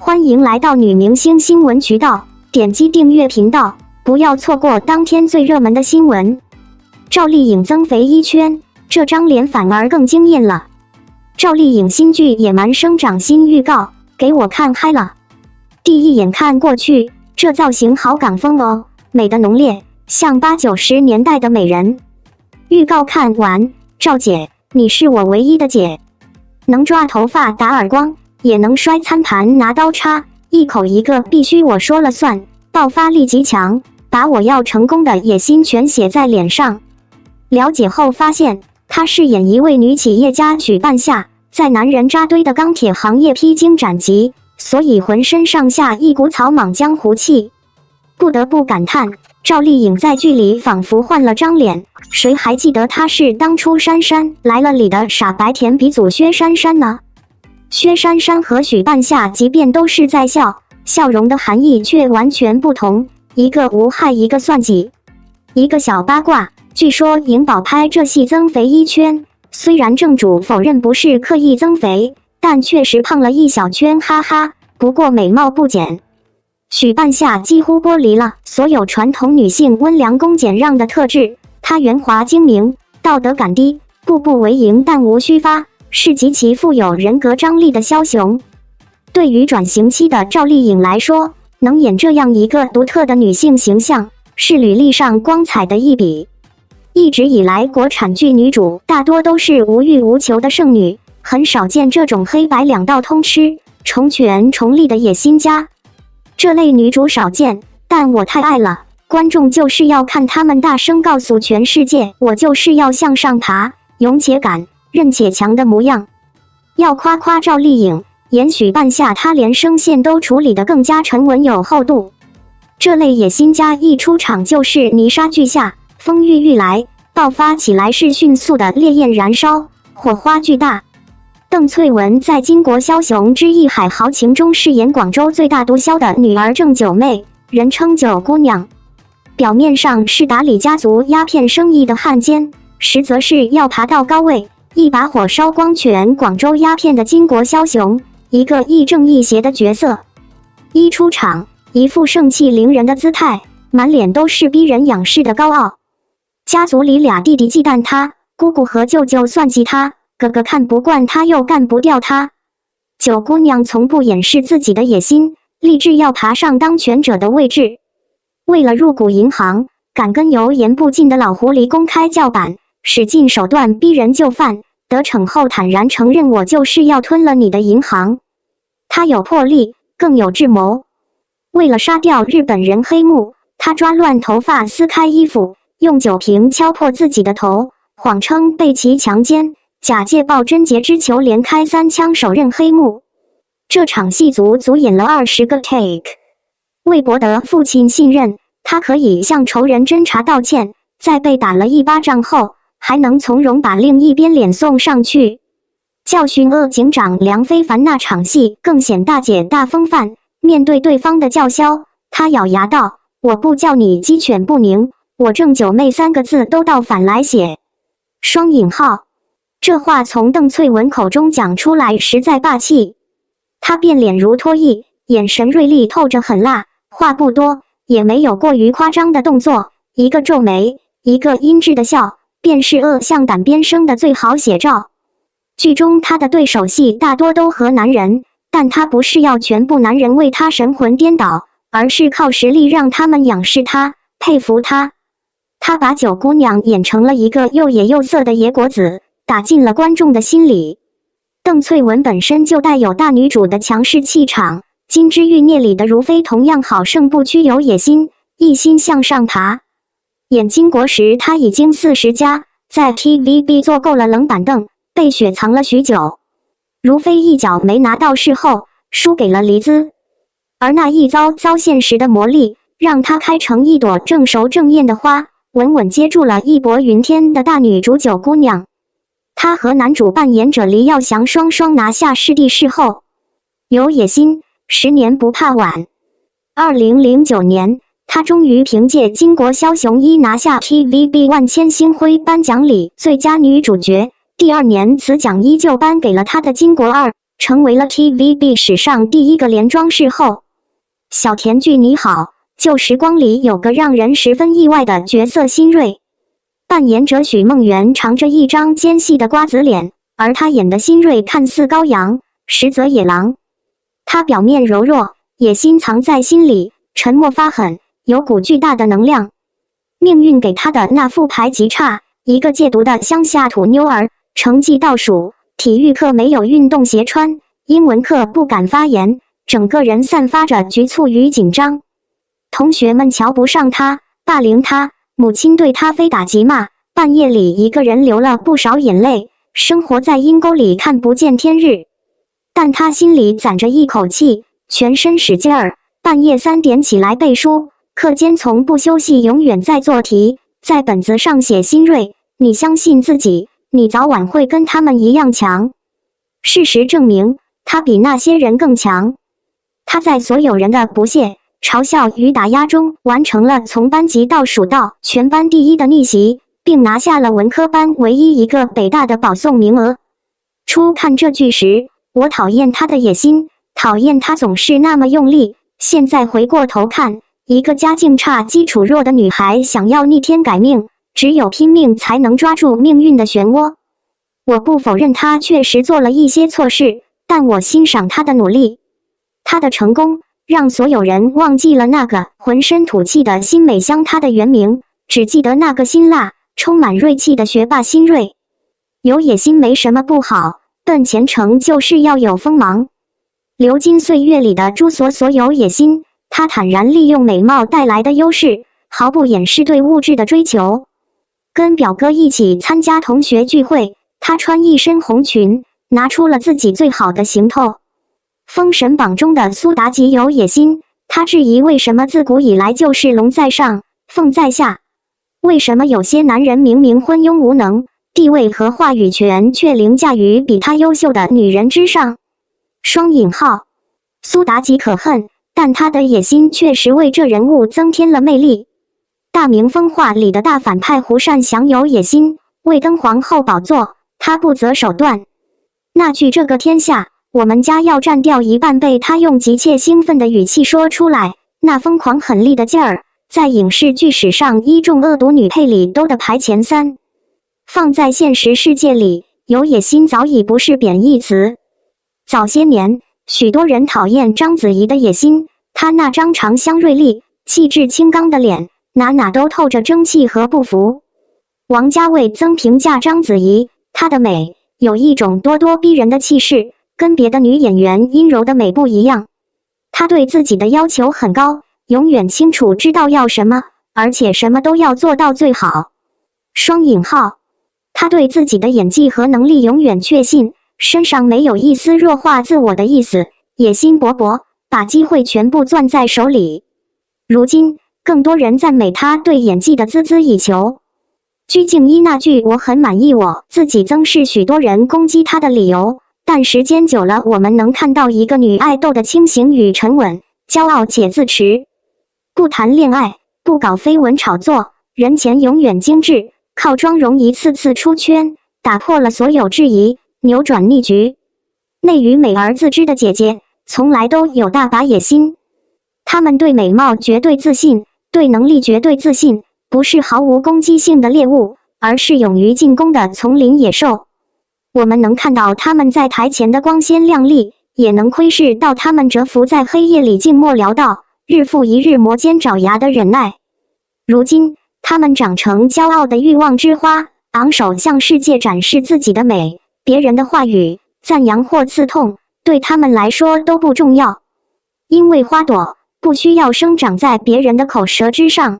欢迎来到女明星新闻渠道，点击订阅频道，不要错过当天最热门的新闻。赵丽颖增肥1圈，这张脸反而更惊艳了。赵丽颖新剧《野蛮生长》新预告，给我看嗨了。第一眼看过去，这造型好港风哦，美的浓烈，像80、90年代的美人。预告看完，赵姐，你是我唯一的姐，能抓头发打耳光，也能摔餐盘拿刀叉，一口一个必须我说了算，爆发力极强，把我要成功的野心全写在脸上。了解后发现，她饰演一位女企业家许半夏，在男人扎堆的钢铁行业披荆斩棘，所以浑身上下一股草莽江湖气。不得不感叹，赵丽颖在剧里仿佛换了张脸，谁还记得她是当初《杉杉来了》里的傻白甜鼻祖薛杉杉呢？薛杉杉和许半夏即便都是在笑，笑容的含义却完全不同，一个无害，一个算计。一个小八卦，据说颖宝拍这戏增肥1圈，虽然正主否认不是刻意增肥，但确实胖了1小圈，哈哈，不过美貌不减。许半夏几乎剥离了所有传统女性温良恭俭让的特质，她圆滑精明，道德感低，步步为营但无虚发，是极其富有人格张力的枭雄。对于转型期的赵丽颖来说，能演这样一个独特的女性形象，是履历上光彩的一笔。一直以来，国产剧女主大多都是无欲无求的剩女，很少见这种黑白两道通吃、重权重利的野心家。这类女主少见，但我太爱了。观众就是要看她们大声告诉全世界，我就是要向上爬，勇且敢，韧且强的模样。要夸夸赵丽颖，演许半夏她连声线都处理得更加沉稳有厚度。这类野心家一出场就是泥沙俱下，风郁郁来，爆发起来是迅速的烈焰燃烧，火花巨大。邓萃雯在《巾帼枭雄之义海豪情》中饰演广州最大毒枭的女儿郑九妹，人称九姑娘。表面上是打理家族鸦片生意的汉奸，实则是要爬到高位，一把火烧光全广州鸦片的巾帼枭雄，一个亦正亦邪的角色。一出场，一副盛气凌人的姿态，满脸都是逼人仰视的高傲。家族里俩弟弟忌惮他，姑姑和舅舅算计他，哥哥看不惯他又干不掉他。九姑娘从不掩饰自己的野心，立志要爬上当权者的位置。为了入股银行，敢跟油盐不进的老狐狸公开叫板，使尽手段逼人就范，得逞后坦然承认，我就是要吞了你的银行。他有魄力，更有智谋。为了杀掉日本人黑幕，他抓乱头发，撕开衣服，用酒瓶敲破自己的头，谎称被其强奸，假借鲍贞杰之求连开3枪手刃黑幕。这场戏足演了20个 take。为博得父亲信任，他可以向仇人侦查道歉，在被打了1巴掌后，还能从容把另一边脸送上去。教训警长梁非凡那场戏更显大姐大风范，面对对方的叫嚣，他咬牙道：我不叫你鸡犬不宁，我郑九妹3个字都倒反来写。双引号。这话从邓萃雯口中讲出来实在霸气。她变脸如脱衣，眼神锐利透着狠辣，话不多，也没有过于夸张的动作，一个皱眉，一个阴鸷的笑，便是恶向胆边生的最好写照。剧中她的对手戏大多都和男人，但她不是要全部男人为她神魂颠倒，而是靠实力让他们仰视她，佩服她。她把九姑娘演成了一个又野又色的野果子，打进了观众的心里。邓萃雯本身就带有大女主的强势气场，《金枝欲孽》里的如妃同样好胜不屈，有野心，一心向上爬。演巾帼时她已经40加，在 TVB 坐够了冷板凳，被雪藏了许久。如妃一脚没拿到势后，输给了黎姿，而那一遭现实的磨砺，让她开成一朵正熟正艳的花，稳稳接住了义薄云天的大女主九姑娘。她和男主扮演者黎耀祥双双拿下视帝视后，有野心，10年不怕晚。2009年，她终于凭借《巾帼枭雄1》拿下 TVB 万千星辉颁奖礼最佳女主角。第2年，此奖依旧颁给了她的《巾帼2》。成为了 TVB 史上第一个连装视后。小田剧你好，旧时光里有个让人十分意外的角色新锐，扮演者许梦圆长着一张尖细的瓜子脸，而他演的新锐看似高阳，实则野狼。他表面柔弱，野心藏在心里，沉默发狠，有股巨大的能量。命运给他的那副牌极差，一个戒毒的乡下土妞儿，成绩倒数，体育课没有运动鞋穿，英文课不敢发言，整个人散发着局促与紧张。同学们瞧不上他，霸凌他，母亲对他非打即骂，半夜里一个人流了不少眼泪，生活在阴沟里看不见天日。但他心里攒着一口气，全身使劲儿，半夜3点起来背书，课间从不休息，永远在做题，在本子上写新锐，你相信自己，你早晚会跟他们一样强。事实证明，他比那些人更强。他在所有人的不屑、嘲笑与打压中，完成了从班级倒数到全班第一的逆袭，并拿下了文科班唯一一个北大的保送名额。初看这剧时，我讨厌他的野心，讨厌他总是那么用力。现在回过头看，一个家境差、基础弱的女孩想要逆天改命，只有拼命才能抓住命运的漩涡。我不否认她确实做了一些错事，但我欣赏她的努力。她的成功让所有人忘记了那个浑身土气的新美香，她的原名，只记得那个辛辣、充满锐气的学霸新锐。有野心没什么不好，奔前程就是要有锋芒。流金岁月里的朱所有野心，他坦然利用美貌带来的优势，毫不掩饰对物质的追求。跟表哥一起参加同学聚会，他穿一身红裙，拿出了自己最好的行头。封神榜中的苏妲己有野心，他质疑为什么自古以来就是龙在上，凤在下？为什么有些男人明明昏庸无能，地位和话语权却凌驾于比他优秀的女人之上？双引号，苏妲己可恨，但她的野心确实为这人物增添了魅力。大明风化里的大反派胡善祥有野心，为登皇后宝座，他不择手段。那句这个天下，我们家要占掉一半被他用急切兴奋的语气说出来，那疯狂狠厉的劲儿，在影视剧史上一众恶毒女配里都得排前3。放在现实世界里，有野心早已不是贬义词。早些年，许多人讨厌章子怡的野心，她那张长相锐利、气质清刚的脸，哪哪都透着争气和不服。王家卫曾评价章子怡，她的美有一种咄咄逼人的气势，跟别的女演员阴柔的美不一样。她对自己的要求很高，永远清楚知道要什么，而且什么都要做到最好。双引号，她对自己的演技和能力永远确信，身上没有一丝弱化自我的意思，野心勃勃，把机会全部攥在手里。如今，更多人赞美他对演技的孜孜以求。鞠婧祎那句我很满意我自己，曾是许多人攻击他的理由，但时间久了，我们能看到一个女爱豆的清醒与沉稳，骄傲且自持。不谈恋爱，不搞绯闻炒作，人前永远精致，靠妆容一次次出圈，打破了所有质疑，扭转逆局。内娱美而自知的姐姐，从来都有大把野心。她们对美貌绝对自信，对能力绝对自信，不是毫无攻击性的猎物，而是勇于进攻的丛林野兽。我们能看到她们在台前的光鲜亮丽，也能窥视到她们蛰伏在黑夜里静默潦倒，日复一日磨尖爪牙的忍耐。如今，她们长成骄傲的欲望之花，昂首向世界展示自己的美。别人的话语、赞扬或刺痛，对她们来说都不重要，因为花朵不需要生长在别人的口舌之上。